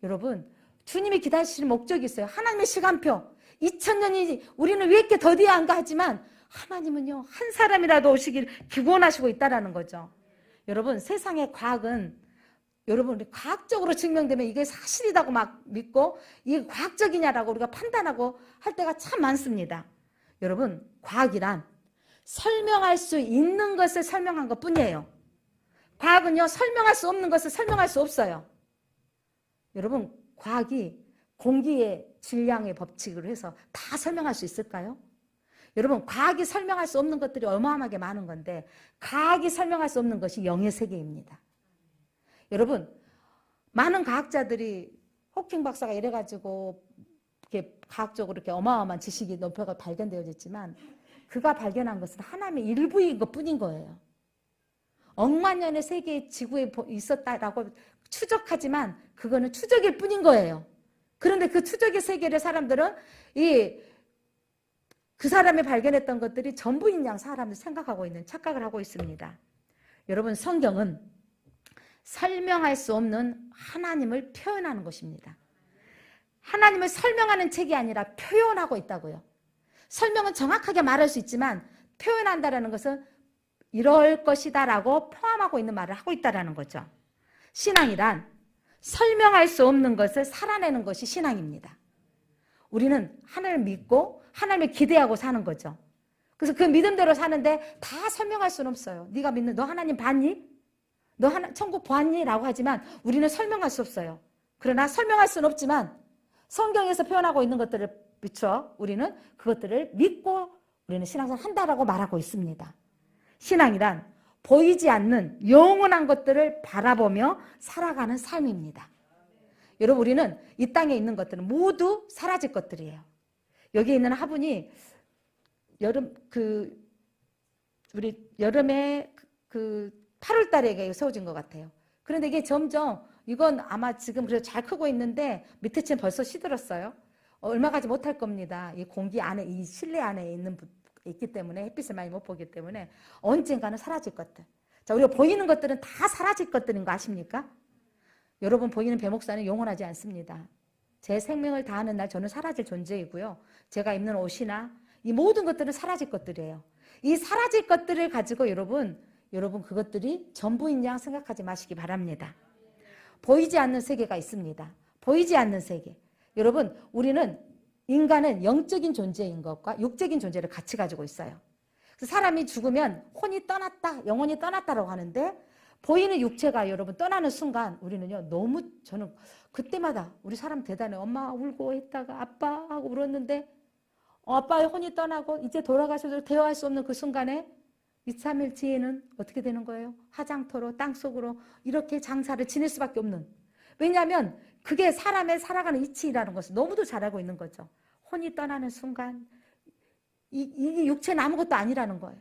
여러분 주님이 기다리시는 목적이 있어요. 하나님의 시간표 2000년이 우리는 왜 이렇게 더디한가 하지만 하나님은요 한 사람이라도 오시길 기원하시고 있다는 거죠. 여러분 세상의 과학은 여러분 우리 과학적으로 증명되면 이게 사실이라고 막 믿고 이게 과학적이냐라고 우리가 판단하고 할 때가 참 많습니다. 여러분 과학이란 설명할 수 있는 것을 설명한 것뿐이에요. 과학은요 설명할 수 없는 것을 설명할 수 없어요. 여러분 과학이 공기의 질량의 법칙으로 해서 다 설명할 수 있을까요? 여러분 과학이 설명할 수 없는 것들이 어마어마하게 많은 건데 과학이 설명할 수 없는 것이 영의 세계입니다. 여러분 많은 과학자들이 호킹 박사가 이래가지고 이렇게 과학적으로 이렇게 어마어마한 지식이 높여가 발견되어졌지만 그가 발견한 것은 하나님의 일부인 것뿐인 거예요. 억만 년의 세계의 지구에 있었다라고 추적하지만 그거는 추적일 뿐인 거예요. 그런데 그 추적의 세계를 사람들은 그 사람이 발견했던 것들이 전부인 양 사람들 생각하고 있는 착각을 하고 있습니다. 여러분 성경은 설명할 수 없는 하나님을 표현하는 것입니다. 하나님을 설명하는 책이 아니라 표현하고 있다고요. 설명은 정확하게 말할 수 있지만 표현한다는 것은 이럴 것이다 라고 포함하고 있는 말을 하고 있다는 거죠. 신앙이란 설명할 수 없는 것을 살아내는 것이 신앙입니다. 우리는 하나님을 믿고 하나님을 기대하고 사는 거죠. 그래서 그 믿음대로 사는데 다 설명할 수는 없어요. 네가 믿는 너 하나님 봤니? 너 천국 봤니? 라고 하지만 우리는 설명할 수 없어요. 그러나 설명할 수는 없지만 성경에서 표현하고 있는 것들을 비춰 우리는 그것들을 믿고 우리는 신앙생활 한다라고 말하고 있습니다. 신앙이란 보이지 않는 영원한 것들을 바라보며 살아가는 삶입니다. 여러분, 우리는 이 땅에 있는 것들은 모두 사라질 것들이에요. 여기 있는 화분이 우리 여름에 8월 달에 세워진 것 같아요. 그런데 이게 점점 이건 아마 지금 그래도 잘 크고 있는데 밑에 층 벌써 시들었어요. 얼마 가지 못할 겁니다. 이 공기 안에, 이 실내 안에 있기 때문에, 햇빛을 많이 못 보기 때문에 언젠가는 사라질 것들. 자, 우리가 보이는 것들은 다 사라질 것들인 거 아십니까? 여러분, 보이는 벼목사는 영원하지 않습니다. 제 생명을 다하는 날 저는 사라질 존재이고요. 제가 입는 옷이나 이 모든 것들은 사라질 것들이에요. 이 사라질 것들을 가지고 여러분 그것들이 전부인 양 생각하지 마시기 바랍니다. 보이지 않는 세계가 있습니다. 보이지 않는 세계. 여러분, 인간은 영적인 존재인 것과 육적인 존재를 같이 가지고 있어요. 사람이 죽으면 혼이 떠났다, 영혼이 떠났다라고 하는데, 보이는 육체가 여러분 떠나는 순간 우리는요, 저는 그때마다 우리 사람 대단해. 엄마 울고 했다가 아빠 하고 울었는데 아빠의 혼이 떠나고 이제 돌아가셔도 대화할 수 없는 그 순간에 2, 3일 뒤에는 어떻게 되는 거예요? 화장터로 땅속으로 이렇게 장사를 지낼 수밖에 없는. 왜냐하면 그게 사람의 살아가는 이치라는 것을 너무도 잘 알고 있는 거죠. 혼이 떠나는 순간 이 육체는 아무것도 아니라는 거예요.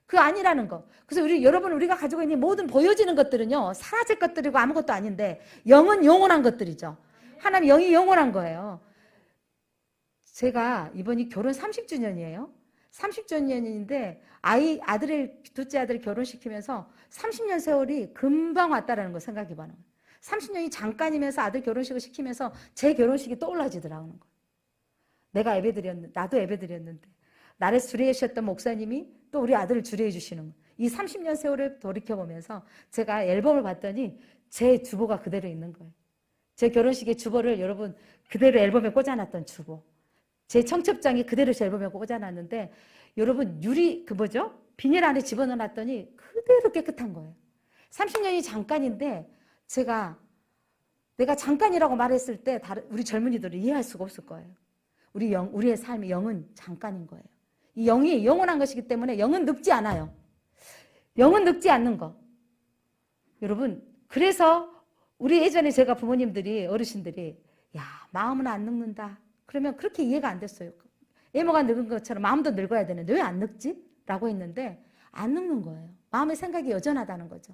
그 아니라는 거. 그래서 우리가 가지고 있는 모든 보여지는 것들은요, 사라질 것들이고 아무것도 아닌데, 영은 영원한 것들이죠. 하나님 영이 영원한 거예요. 제가 이번이 결혼 30주년이에요. 30주년인데 둘째 아들을 결혼시키면서 30년 세월이 금방 왔다라는 거 생각해봐요. 30년이 잠깐이면서 아들 결혼식을 시키면서 제 결혼식이 떠올라지더라고요. 나도 예배드렸는데 나를 주례해 주셨던 목사님이 또 우리 아들을 주례해 주시는 거예요. 이 30년 세월을 돌이켜보면서 제가 앨범을 봤더니 제 주보가 그대로 있는 거예요. 제 결혼식의 주보를 여러분 그대로 앨범에 꽂아놨던 주보. 제 청첩장이 그대로 제 앨범에 꽂아놨는데 여러분 비닐 안에 집어넣어놨더니 그대로 깨끗한 거예요. 30년이 잠깐인데 내가 잠깐이라고 말했을 때 우리 젊은이들은 이해할 수가 없을 거예요. 우리의 삶의 영은 잠깐인 거예요. 이 영이 영원한 것이기 때문에 영은 늙지 않아요. 영은 늙지 않는 거. 여러분, 그래서 우리 예전에 제가 어르신들이 마음은 안 늙는다. 그러면 그렇게 이해가 안 됐어요. 애모가 늙은 것처럼 마음도 늙어야 되는데 왜 안 늙지? 라고 했는데 안 늙는 거예요. 마음의 생각이 여전하다는 거죠.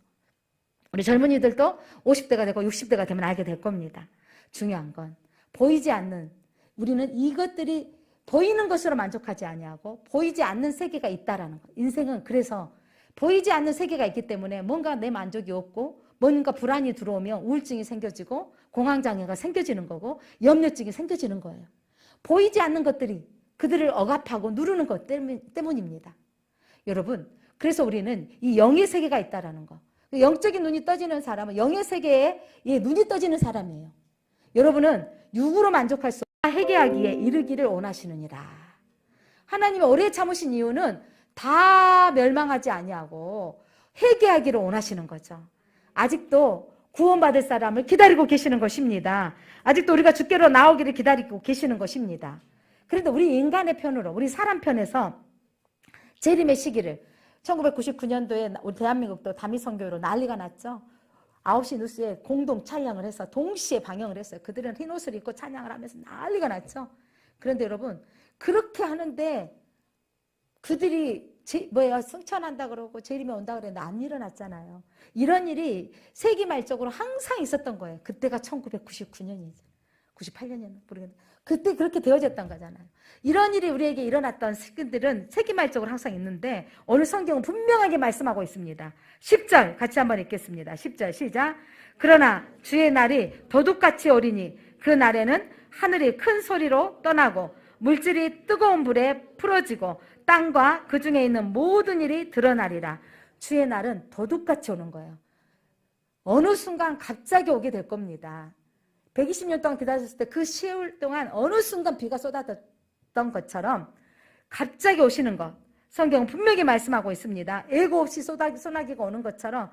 우리 젊은이들도 50대가 되고 60대가 되면 알게 될 겁니다. 중요한 건 보이지 않는, 우리는 이것들이 보이는 것으로 만족하지 아니하고 보이지 않는 세계가 있다라는 거. 인생은 그래서 보이지 않는 세계가 있기 때문에 뭔가 내 만족이 없고 뭔가 불안이 들어오면 우울증이 생겨지고 공황장애가 생겨지는 거고 염려증이 생겨지는 거예요. 보이지 않는 것들이 그들을 억압하고 누르는 것 때문입니다. 여러분, 그래서 우리는 이 영의 세계가 있다라는 거. 영적인 눈이 떠지는 사람은 영의 세계에 눈이 떠지는 사람이에요. 여러분은 육으로 만족할 수 없는 회개하기에 이르기를 원하시느니라. 하나님이 오래 참으신 이유는 다 멸망하지 아니하고 회개하기를 원하시는 거죠. 아직도 구원받을 사람을 기다리고 계시는 것입니다. 아직도 우리가 주께로 나오기를 기다리고 계시는 것입니다. 그런데 우리 인간의 편으로, 우리 사람 편에서 재림의 시기를 1999년도에 우리 대한민국도 다미선교로 난리가 났죠. 9시 뉴스에 공동 촬영을 해서 동시에 방영을 했어요. 그들은 흰 옷을 입고 찬양을 하면서 난리가 났죠. 그런데 여러분, 그렇게 하는데 그들이 승천한다 그러고 재림이 온다 그랬는데 안 일어났잖아요. 이런 일이 세기말적으로 항상 있었던 거예요. 그때가 1999년이죠. 98년이었나 모르겠는데 그때 그렇게 되어졌던 거잖아요. 이런 일이 우리에게 일어났던 시기들은 세기말적으로 항상 있는데 오늘 성경은 분명하게 말씀하고 있습니다. 10절 같이 한번 읽겠습니다. 10절 시작. 그러나 주의 날이 도둑같이 오리니 그 날에는 하늘이 큰 소리로 떠나고 물질이 뜨거운 불에 풀어지고 땅과 그 중에 있는 모든 일이 드러나리라. 주의 날은 도둑같이 오는 거예요. 어느 순간 갑자기 오게 될 겁니다. 120년 동안 기다렸을 때 그 시울 동안 어느 순간 비가 쏟아졌던 것처럼 갑자기 오시는 것. 성경은 분명히 말씀하고 있습니다. 예고 없이 소나기가 오는 것처럼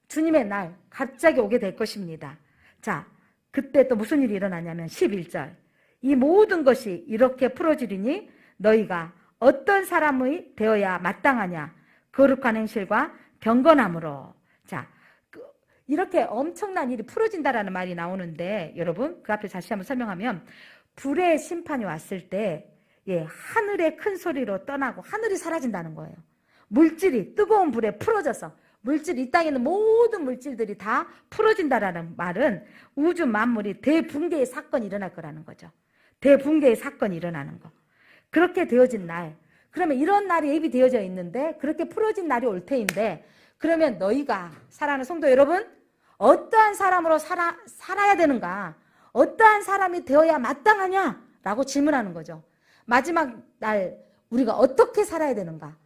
주님의 날 갑자기 오게 될 것입니다. 자, 그때 또 무슨 일이 일어나냐면 11절 이 모든 것이 이렇게 풀어지리니 너희가 어떤 사람이 되어야 마땅하냐? 거룩한 행실과 경건함으로. 자, 이렇게 엄청난 일이 풀어진다라는 말이 나오는데 여러분 그 앞에 다시 한번 설명하면 불의 심판이 왔을 때 하늘의 큰 소리로 떠나고 하늘이 사라진다는 거예요. 물질이 뜨거운 불에 풀어져서 물질, 이 땅에 있는 모든 물질들이 다 풀어진다라는 말은 우주 만물이 대붕괴의 사건이 일어날 거라는 거죠. 대붕괴의 사건이 일어나는 거. 그렇게 되어진 날. 그러면 이런 날이 예비되어져 있는데 그렇게 풀어진 날이 올 테인데 그러면 너희가 사랑하는 성도 여러분 어떠한 사람으로 살아야 되는가? 어떠한 사람이 되어야 마땅하냐? 라고 질문하는 거죠. 마지막 날 우리가 어떻게 살아야 되는가?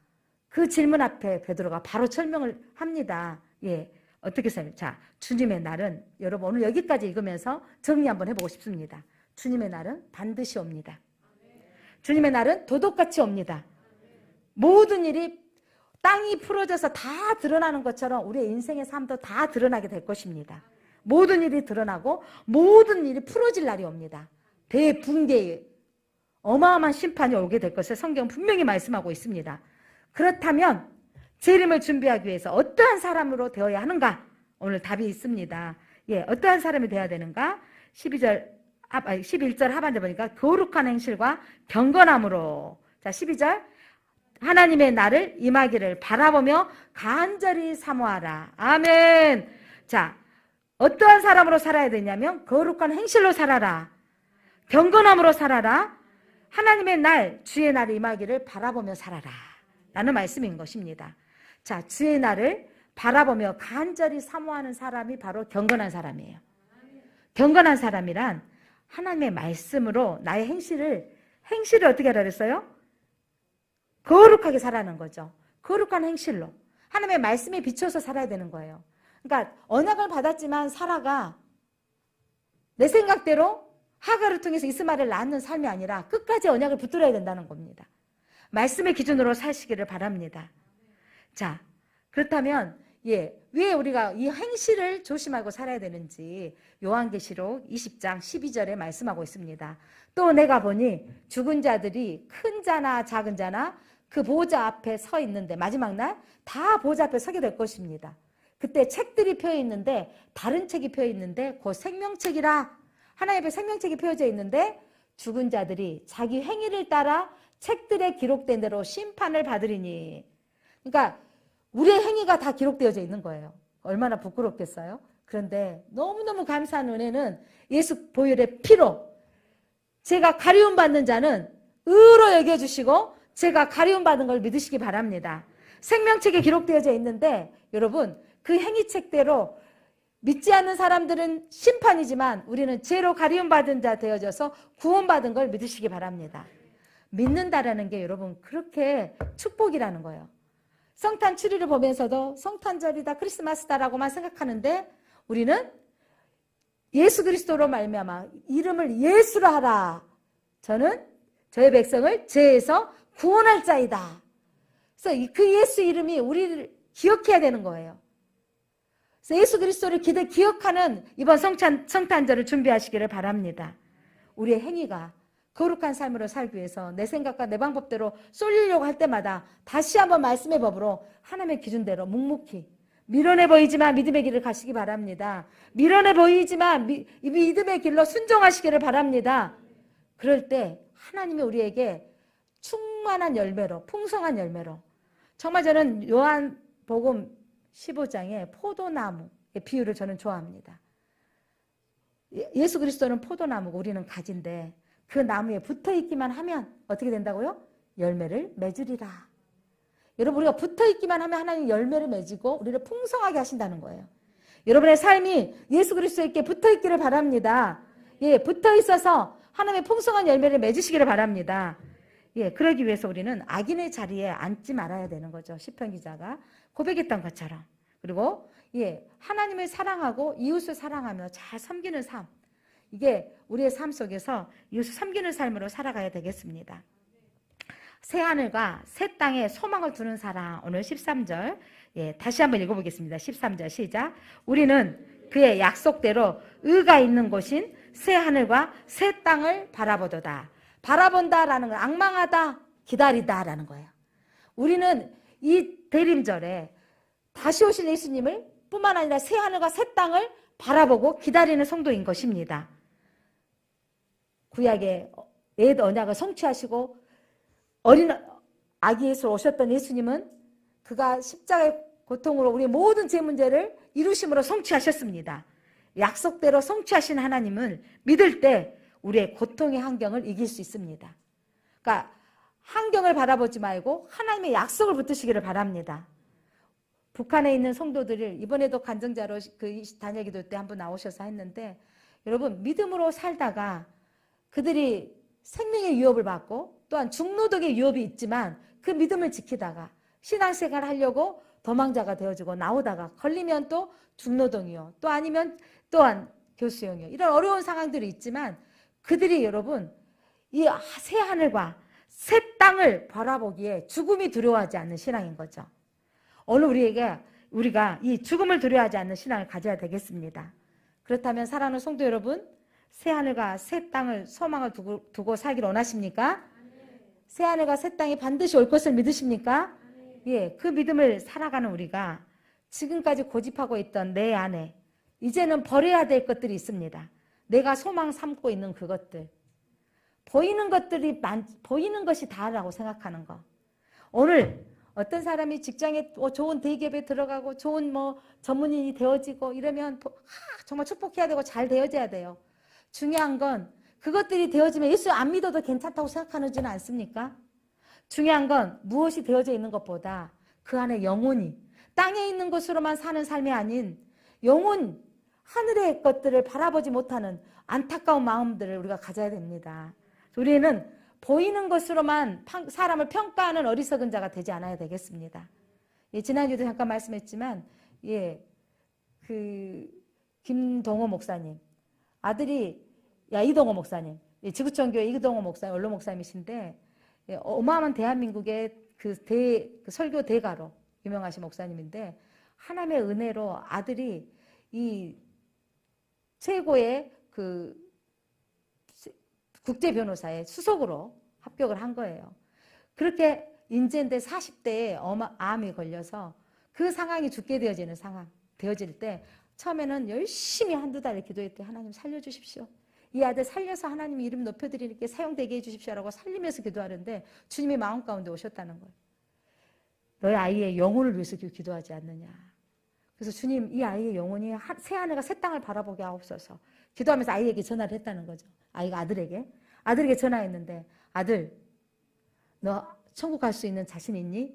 그 질문 앞에 베드로가 바로 설명을 합니다. 어떻게 살아요? 자, 주님의 날은 여러분 오늘 여기까지 읽으면서 정리 한번 해보고 싶습니다. 주님의 날은 반드시 옵니다. 주님의 날은 도둑같이 옵니다. 모든 일이 땅이 풀어져서 다 드러나는 것처럼 우리의 인생의 삶도 다 드러나게 될 것입니다. 모든 일이 드러나고 모든 일이 풀어질 날이 옵니다. 대붕괴의 어마어마한 심판이 오게 될 것을 성경은 분명히 말씀하고 있습니다. 그렇다면 재림을 준비하기 위해서 어떠한 사람으로 되어야 하는가? 오늘 답이 있습니다. 어떠한 사람이 되어야 되는가? 11절 하반절 보니까 거룩한 행실과 경건함으로. 자, 12절 하나님의 날을 임하기를 바라보며 간절히 사모하라. 아멘. 자, 어떠한 사람으로 살아야 되냐면 거룩한 행실로 살아라. 경건함으로 살아라. 하나님의 날, 주의 날이 임하기를 바라보며 살아라. 라는 말씀인 것입니다. 자, 주의 날을 바라보며 간절히 사모하는 사람이 바로 경건한 사람이에요. 경건한 사람이란 하나님의 말씀으로 나의 행실을 어떻게 하라 그랬어요? 거룩하게 살아가는 거죠. 거룩한 행실로. 하나님의 말씀에 비춰서 살아야 되는 거예요. 그러니까 언약을 받았지만 사라가 내 생각대로 하가를 통해서 이스마엘을 낳는 삶이 아니라 끝까지 언약을 붙들어야 된다는 겁니다. 말씀의 기준으로 사시기를 바랍니다. 자, 그렇다면 왜 우리가 이 행실을 조심하고 살아야 되는지 요한계시록 20장 12절에 말씀하고 있습니다. 또 내가 보니 죽은 자들이 큰 자나 작은 자나 그 보좌 앞에 서 있는데 마지막 날 다 보좌 앞에 서게 될 것입니다. 그때 책들이 펴 있는데 다른 책이 펴 있는데 곧 생명책이라 하나님 앞에 생명책이 펴져 있는데 죽은 자들이 자기 행위를 따라 책들에 기록된 대로 심판을 받으리니. 그러니까 우리의 행위가 다 기록되어져 있는 거예요. 얼마나 부끄럽겠어요? 그런데 너무너무 감사한 은혜는 예수 보혈의 피로 제가 가리움 받는 자는 의로 여겨주시고 제가 가리움 받은 걸 믿으시기 바랍니다. 생명책에 기록되어져 있는데 여러분 그 행위책대로 믿지 않는 사람들은 심판이지만 우리는 죄로 가리움 받은 자 되어져서 구원받은 걸 믿으시기 바랍니다. 믿는다라는 게 여러분 그렇게 축복이라는 거예요. 성탄 추리를 보면서도 성탄절이다 크리스마스다라고만 생각하는데 우리는 예수 그리스도로 말미암아 이름을 예수로 하라. 저는 저의 백성을 죄에서 구원할 자이다. 그래서 그 예수 이름이 우리를 기억해야 되는 거예요. 그래서 예수 그리스도를 기억하는 이번 성탄절을 준비하시기를 바랍니다. 우리의 행위가 거룩한 삶으로 살기 위해서 내 생각과 내 방법대로 쏠리려고 할 때마다 다시 한번 말씀의 법으로 하나님의 기준대로 묵묵히 미련해 보이지만 믿음의 길을 가시기 바랍니다. 미련해 보이지만 믿음의 길로 순종하시기를 바랍니다. 그럴 때 하나님이 우리에게 충만한 열매로 풍성한 열매로 정말 저는 요한복음 15장의 포도나무의 비유를 저는 좋아합니다. 예수 그리스도는 포도나무고 우리는 가지인데 그 나무에 붙어있기만 하면 어떻게 된다고요? 열매를 맺으리라. 여러분 우리가 붙어있기만 하면 하나님 열매를 맺고 우리를 풍성하게 하신다는 거예요. 여러분의 삶이 예수 그리스도에게 붙어있기를 바랍니다. 붙어있어서 하나님의 풍성한 열매를 맺으시기를 바랍니다. 그러기 위해서 우리는 악인의 자리에 앉지 말아야 되는 거죠. 시편 기자가 고백했던 것처럼. 그리고 하나님을 사랑하고 이웃을 사랑하며 잘 섬기는 삶. 이게 우리의 삶 속에서 이웃을 섬기는 삶으로 살아가야 되겠습니다. 새 하늘과 새 땅에 소망을 두는 사람. 오늘 13절 다시 한번 읽어보겠습니다. 13절 시작. 우리는 그의 약속대로 의가 있는 곳인 새 하늘과 새 땅을 바라보도다. 바라본다라는 건 앙망하다, 기다리다라는 거예요. 우리는 이 대림절에 다시 오실 예수님을 뿐만 아니라 새 하늘과 새 땅을 바라보고 기다리는 성도인 것입니다. 구약의 옛 언약을 성취하시고 어린 아기 예수로 오셨던 예수님은 그가 십자가의 고통으로 우리의 모든 죄 문제를 이루심으로 성취하셨습니다. 약속대로 성취하신 하나님을 믿을 때 우리의 고통의 환경을 이길 수 있습니다. 그러니까 환경을 바라보지 말고 하나님의 약속을 붙드시기를 바랍니다. 북한에 있는 성도들을 이번에도 간증자로 그 단일 기도 때 한번 나오셔서 했는데, 여러분 믿음으로 살다가 그들이 생명의 위협을 받고 또한 중노동의 위협이 있지만 그 믿음을 지키다가 신앙생활 하려고 도망자가 되어지고 나오다가 걸리면 또 중노동이요, 또 아니면 또한 교수형이요, 이런 어려운 상황들이 있지만 그들이 여러분 이 새 하늘과 새 땅을 바라보기에 죽음이 두려워하지 않는 신앙인 거죠. 오늘 우리가 이 죽음을 두려워하지 않는 신앙을 가져야 되겠습니다. 그렇다면 사랑하는 성도 여러분, 새 하늘과 새 땅을 소망을 두고 살기를 원하십니까? 새 하늘과 새 땅이 반드시 올 것을 믿으십니까? 예, 그 믿음을 살아가는 우리가 지금까지 고집하고 있던 내 안에 이제는 버려야 될 것들이 있습니다. 내가 소망 삼고 있는 그것들, 보이는 것이 다라고 생각하는 거. 오늘 어떤 사람이 직장에 좋은 대기업에 들어가고 좋은 전문인이 되어지고 이러면 정말 축복해야 되고 잘 되어져야 돼요. 중요한 건 그것들이 되어지면 예수 안 믿어도 괜찮다고 생각하지는 않습니까? 중요한 건 무엇이 되어져 있는 것보다 그 안에 영혼이 땅에 있는 것으로만 사는 삶이 아닌 영혼, 하늘의 것들을 바라보지 못하는 안타까운 마음들을 우리가 가져야 됩니다. 우리는 보이는 것으로만 사람을 평가하는 어리석은 자가 되지 않아야 되겠습니다. 예, 지난주에도 잠깐 말씀했지만, 김동호 목사님, 아들이, 이동호 목사님, 지구촌교회 이동호 목사님, 원로 목사님이신데, 어마어마한 대한민국의 그 설교 대가로 유명하신 목사님인데, 하나님의 은혜로 아들이 이 최고의 국제 변호사의 수석으로 합격을 한 거예요. 그렇게 인재인데 40대에 암이 걸려서 그 상황이 죽게 되어질 때 처음에는 열심히 한두 달 기도했대. 하나님 살려주십시오. 이 아들 살려서 하나님 이름 높여드리니까 사용되게 해주십시오라고 살리면서 기도하는데 주님이 마음 가운데 오셨다는 거예요. 너의 아이의 영혼을 위해서 기도하지 않느냐. 그래서 주님, 이 아이의 영혼이 새 하늘과 새 땅을 바라보게 하옵소서. 기도하면서 아이에게 전화를 했다는 거죠. 아이가 아들에게 전화했는데, 아들, 너 천국 갈 수 있는 자신 있니?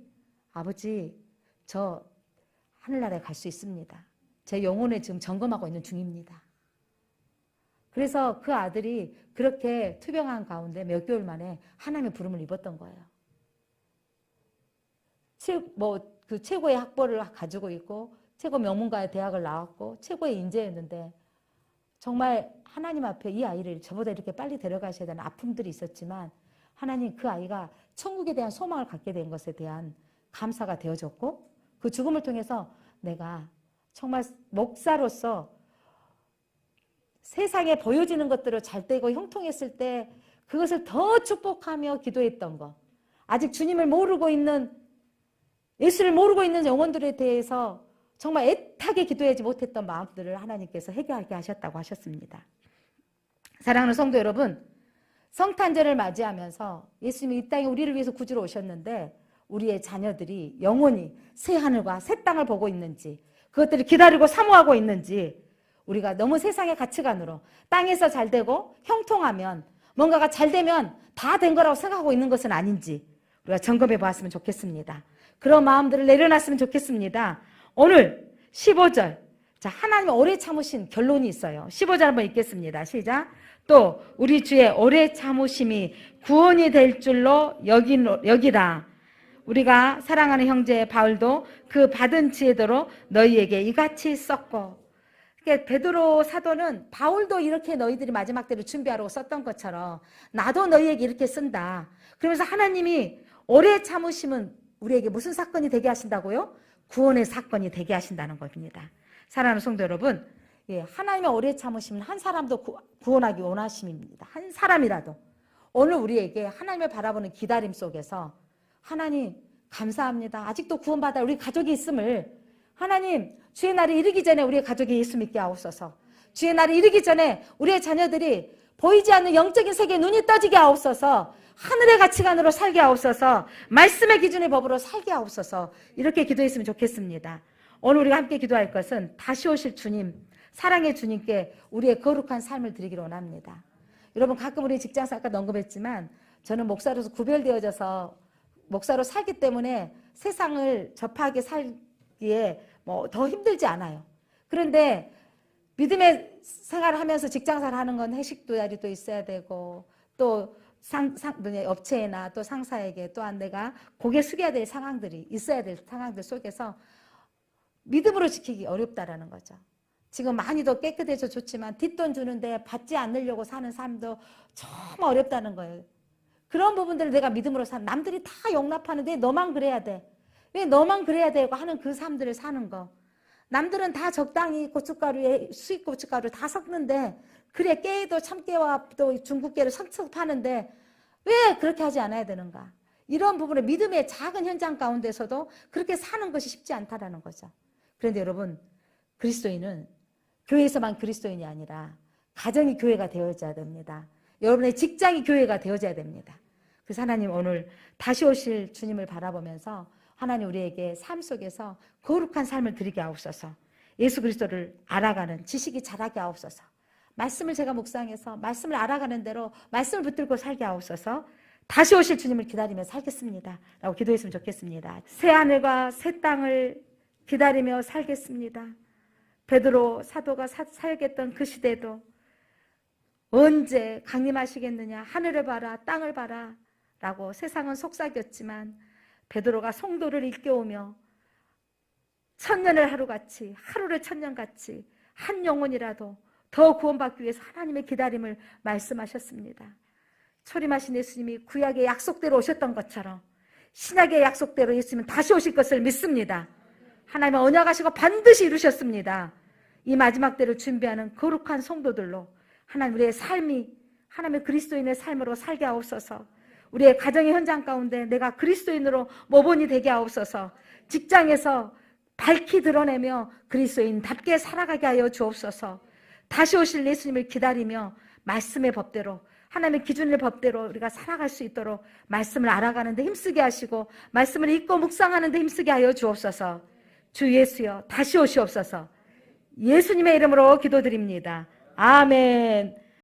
아버지, 저 하늘나라에 갈 수 있습니다. 제 영혼을 지금 점검하고 있는 중입니다. 그래서 그 아들이 그렇게 투병한 가운데 몇 개월 만에 하나님의 부름을 입었던 거예요. 그 최고의 학벌을 가지고 있고 최고 명문가의 대학을 나왔고 최고의 인재였는데, 정말 하나님 앞에 이 아이를 저보다 이렇게 빨리 데려가셔야 되는 아픔들이 있었지만 하나님, 그 아이가 천국에 대한 소망을 갖게 된 것에 대한 감사가 되어졌고, 그 죽음을 통해서 내가 정말 목사로서 세상에 보여지는 것들을 잘 되고 형통했을 때 그것을 더 축복하며 기도했던 것, 아직 주님을 모르고 있는, 예수를 모르고 있는 영혼들에 대해서 정말 애타게 기도하지 못했던 마음들을 하나님께서 해결하게 하셨다고 하셨습니다. 사랑하는 성도 여러분, 성탄절을 맞이하면서 예수님이 이 땅에 우리를 위해서 구주로 오셨는데 우리의 자녀들이 영원히 새 하늘과 새 땅을 보고 있는지, 그것들을 기다리고 사모하고 있는지, 우리가 너무 세상의 가치관으로 땅에서 잘 되고 형통하면, 뭔가가 잘 되면 다 된 거라고 생각하고 있는 것은 아닌지 우리가 점검해 보았으면 좋겠습니다. 그런 마음들을 내려놨으면 좋겠습니다. 오늘 15절, 자, 하나님의 오래 참으신 결론이 있어요. 15절 한번 읽겠습니다. 시작. 또 우리 주의 오래 참으심이 구원이 될 줄로 여기라. 우리가 사랑하는 형제 바울도 그 받은 지혜대로 너희에게 이같이 썼고, 그러니까 베드로 사도는 바울도 이렇게 너희들이 마지막 때를 준비하라고 썼던 것처럼 나도 너희에게 이렇게 쓴다. 그러면서 하나님이 오래 참으심은 우리에게 무슨 사건이 되게 하신다고요? 구원의 사건이 되게 하신다는 겁니다. 사랑하는 성도 여러분, 예, 하나님의 오래 참으심은 한 사람도 구원하기 원하심입니다. 한 사람이라도. 오늘 우리에게 하나님을 바라보는 기다림 속에서 하나님 감사합니다. 아직도 구원받아 우리 가족이 있음을 하나님 주의 날이 이르기 전에 우리의 가족이 예수 믿게 하옵소서. 주의 날이 이르기 전에 우리의 자녀들이 보이지 않는 영적인 세계에 눈이 떠지게 하옵소서. 하늘의 가치관으로 살게 하옵소서. 말씀의 기준의 법으로 살게 하옵소서. 이렇게 기도했으면 좋겠습니다. 오늘 우리가 함께 기도할 것은 다시 오실 주님, 사랑의 주님께 우리의 거룩한 삶을 드리기를 원합니다. 여러분 가끔 우리 직장에서 아까 언급했지만 저는 목사로서 구별되어져서 목사로 살기 때문에 세상을 접하게 살기에 뭐 더 힘들지 않아요. 그런데 믿음의 생활을 하면서 직장생활 하는 건 회식도 자리도 있어야 되고 또 업체나 또 상사에게 또한 내가 고개 숙여야 될 상황들이 있어야 될 상황들 속에서 믿음으로 지키기 어렵다라는 거죠. 지금 많이 더 깨끗해져 좋지만 뒷돈 주는데 받지 않으려고 사는 삶도 참 어렵다는 거예요. 그런 부분들을 내가 믿음으로 사는, 남들이 다 용납하는데 너만 그래야 돼. 왜 너만 그래야 되고 하는 그 삶들을 사는 거. 남들은 다 적당히 고춧가루에 수입 고춧가루 다 섞는데 그래 깨도 참깨와 또 중국깨를 섞 파는데 왜 그렇게 하지 않아야 되는가. 이런 부분을 믿음의 작은 현장 가운데서도 그렇게 사는 것이 쉽지 않다라는 거죠. 그런데 여러분 그리스도인은 교회에서만 그리스도인이 아니라 가정이 교회가 되어져야 됩니다. 여러분의 직장이 교회가 되어져야 됩니다. 그래서 하나님 오늘 다시 오실 주님을 바라보면서 하나님 우리에게 삶 속에서 거룩한 삶을 드리게 하옵소서. 예수 그리스도를 알아가는 지식이 자라게 하옵소서. 말씀을 제가 묵상해서 말씀을 알아가는 대로 말씀을 붙들고 살게 하옵소서. 다시 오실 주님을 기다리며 살겠습니다 라고 기도했으면 좋겠습니다. 새 하늘과 새 땅을 기다리며 살겠습니다. 베드로 사도가 살겠던 그 시대도 언제 강림하시겠느냐, 하늘을 봐라 땅을 봐라 라고 세상은 속삭였지만 베드로가 성도를 일깨우며 천년을 하루같이, 하루를 천년같이 한 영혼이라도 더 구원받기 위해서 하나님의 기다림을 말씀하셨습니다. 초림하신 예수님이 구약의 약속대로 오셨던 것처럼 신약의 약속대로 예수님은 다시 오실 것을 믿습니다. 하나님은 언약하시고 반드시 이루셨습니다. 이 마지막 때를 준비하는 거룩한 성도들로 하나님 우리의 삶이 하나님의 그리스도인의 삶으로 살게 하옵소서. 우리의 가정의 현장 가운데 내가 그리스도인으로 모본이 되게 하옵소서. 직장에서 밝히 드러내며 그리스도인답게 살아가게 하여 주옵소서. 다시 오실 예수님을 기다리며 말씀의 법대로 하나님의 기준의 법대로 우리가 살아갈 수 있도록 말씀을 알아가는 데 힘쓰게 하시고 말씀을 읽고 묵상하는 데 힘쓰게 하여 주옵소서. 주 예수여 다시 오시옵소서. 예수님의 이름으로 기도드립니다. 아멘.